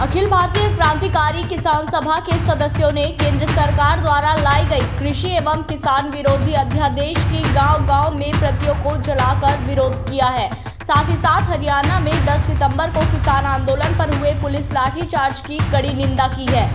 अखिल भारतीय क्रांतिकारी किसान सभा के सदस्यों ने केंद्र सरकार द्वारा लाई गई कृषि एवं किसान विरोधी अध्यादेश की गांव-गांव में प्रतियों को जलाकर विरोध किया है। साथ ही साथ हरियाणा में 10 सितंबर को किसान आंदोलन पर हुए पुलिस लाठीचार्ज की कड़ी निंदा की है।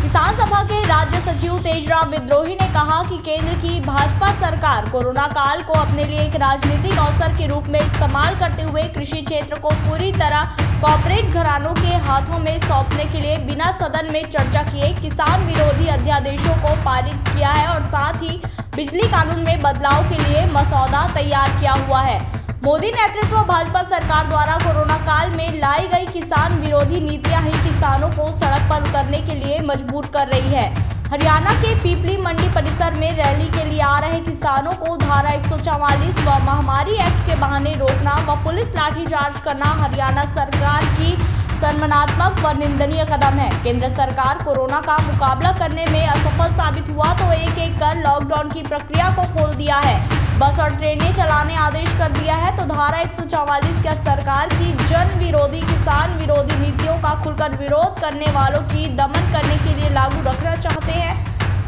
किसान सभा के राज्य सचिव तेजराम विद्रोही ने कहा कि केंद्र की भाजपा सरकार कोरोना काल को अपने लिए एक राजनीतिक अवसर के रूप में इस्तेमाल करते हुए कृषि क्षेत्र को पूरी तरह कॉर्पोरेट घरानों के हाथों में सौंपने के लिए बिना सदन में चर्चा किए किसान विरोधी अध्यादेशों को पारित किया है और साथ ही बिजली कानून में बदलाव के लिए मसौदा तैयार किया हुआ है। मोदी नेतृत्व भाजपा सरकार द्वारा कोरोना काल में लाई गई किसान विरोधी नीतियां ही किसानों को सड़क पर उतरने के लिए मजबूर कर रही है। हरियाणा के पीपली मंडी परिसर में रैली के लिए आ रहे किसानों को धारा 144 व महामारी एक्ट के बहाने रोकना व पुलिस लाठीचार्ज करना हरियाणा सरकार की सम्मानात्मक व निंदनीय कदम है। केंद्र सरकार कोरोना का मुकाबला करने में असफल साबित हुआ तो एक कर लॉकडाउन की प्रक्रिया को खोल दिया है, बस और ट्रेनें चलाने आदेश कर दिया है, तो धारा 144 क्या सरकार की जन विरोधी किसान विरोधी नीतियों का खुलकर विरोध करने वालों की दमन करने के लिए लागू रखना चाहते हैं।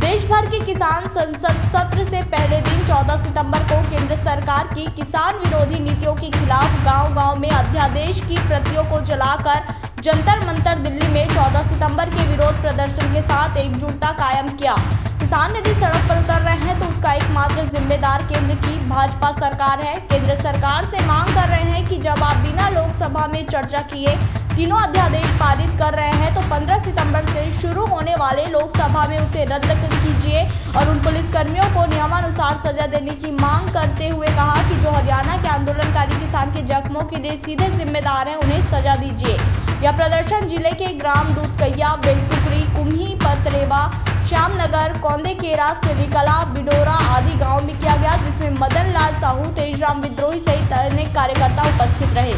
देश भर के किसान संसद सत्र से पहले दिन 14 सितंबर को केंद्र सरकार की किसान विरोधी नीतियों के खिलाफ गांव-गांव में अध्यादेश की प्रतियों को जलाकर जंतर मंतर दिल्ली में 14 सितंबर के विरोध प्रदर्शन के साथ एकजुटता कायम किया। किसान यदि सड़क पर उतर रहे हैं तो उसका एकमात्र जिम्मेदार केंद्र की भाजपा सरकार है। केंद्र सरकार से मांग कर रहे हैं कि जब आप बिना लोकसभा में चर्चा किए तीनों अध्यादेश पारित कर रहे हैं तो 15 सितंबर से शुरू होने वाले लोकसभा में उसे रद्द कीजिए और उन पुलिसकर्मियों को नियमानुसार सजा देने की मांग करते हुए कहा कि जो हरियाणा के आंदोलनकारी किसान के जख्मों के लिए सीधे जिम्मेदार हैं उन्हें सजा दीजिए। यह प्रदर्शन जिले के ग्राम दूधकैया, बेलटुकड़ी, कुम्ही, पतरेवा, श्यामनगर, कौंदेकेरा, सिरिकला, बिडोरा आदि गांव में किया गया, जिसमें मदन लाल साहू, तेजराम विद्रोही सहित अनेक कार्यकर्ता उपस्थित रहे।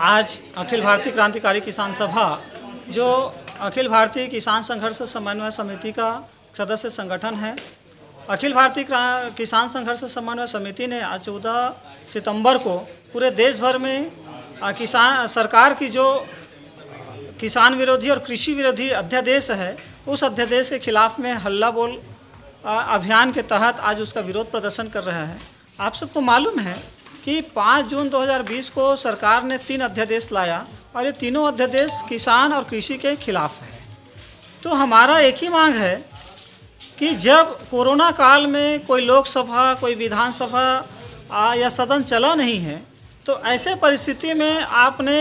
आज अखिल भारतीय क्रांतिकारी किसान सभा, जो अखिल भारतीय किसान संघर्ष समन्वय समिति का सदस्य संगठन है, अखिल भारतीय किसान संघर्ष समन्वय समिति ने आज 14 सितंबर को पूरे देश भर में किसान सरकार की जो किसान विरोधी और कृषि विरोधी अध्यादेश है, उस अध्यादेश के खिलाफ में हल्ला बोल अभियान के तहत आज उसका विरोध प्रदर्शन कर रहा है। आप सबको मालूम है कि 5 जून 2020 को सरकार ने 3 अध्यादेश लाया और ये तीनों अध्यादेश किसान और कृषि के खिलाफ है। तो हमारा एक ही मांग है कि जब कोरोना काल में कोई लोकसभा, कोई विधानसभा या सदन चला नहीं है, तो ऐसे परिस्थिति में आपने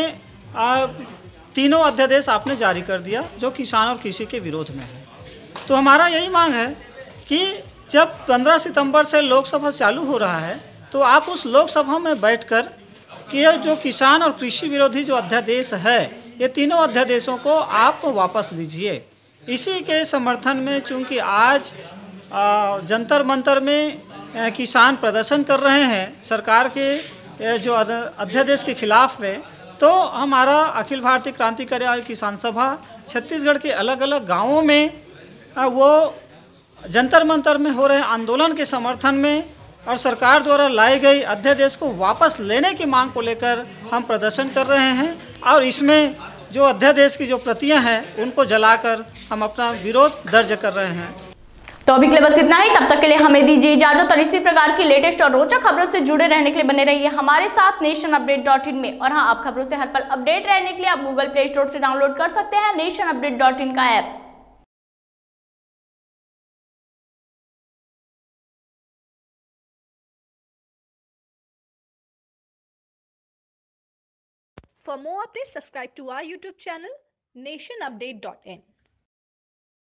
तीनों अध्यादेश आपने जारी कर दिया जो किसान और कृषि के विरोध में है। तो हमारा यही मांग है कि जब 15 सितंबर से लोकसभा चालू हो रहा है तो आप उस लोकसभा में बैठकर कि जो किसान और कृषि विरोधी जो अध्यादेश है, ये तीनों अध्यादेशों को आप वापस लीजिए। इसी के समर्थन में चूँकि आज जंतर मंतर में किसान प्रदर्शन कर रहे हैं सरकार के जो अध्यादेश के खिलाफ में, तो हमारा अखिल भारतीय क्रांतिकारी किसान सभा छत्तीसगढ़ के अलग अलग गांवों में वो जंतर मंतर में हो रहे आंदोलन के समर्थन में और सरकार द्वारा लाई गई अध्यादेश को वापस लेने की मांग को लेकर हम प्रदर्शन कर रहे हैं और इसमें जो अध्यादेश की जो प्रतियां हैं उनको जलाकर हम अपना विरोध दर्ज कर रहे हैं। तो अभी के लिए बस इतना ही। तब तक के लिए हमें दीजिए इजाजत और इसी प्रकार की लेटेस्ट और रोचक खबरों से जुड़े रहने के लिए बने रहिए हमारे साथ nationupdate.in में। और हाँ, आप खबरों से हर पल अपडेट रहने के लिए आप गूगल प्ले स्टोर से डाउनलोड कर सकते हैं nationupdate.in का app. For more updates, subscribe to our YouTube channel nationupdate.in.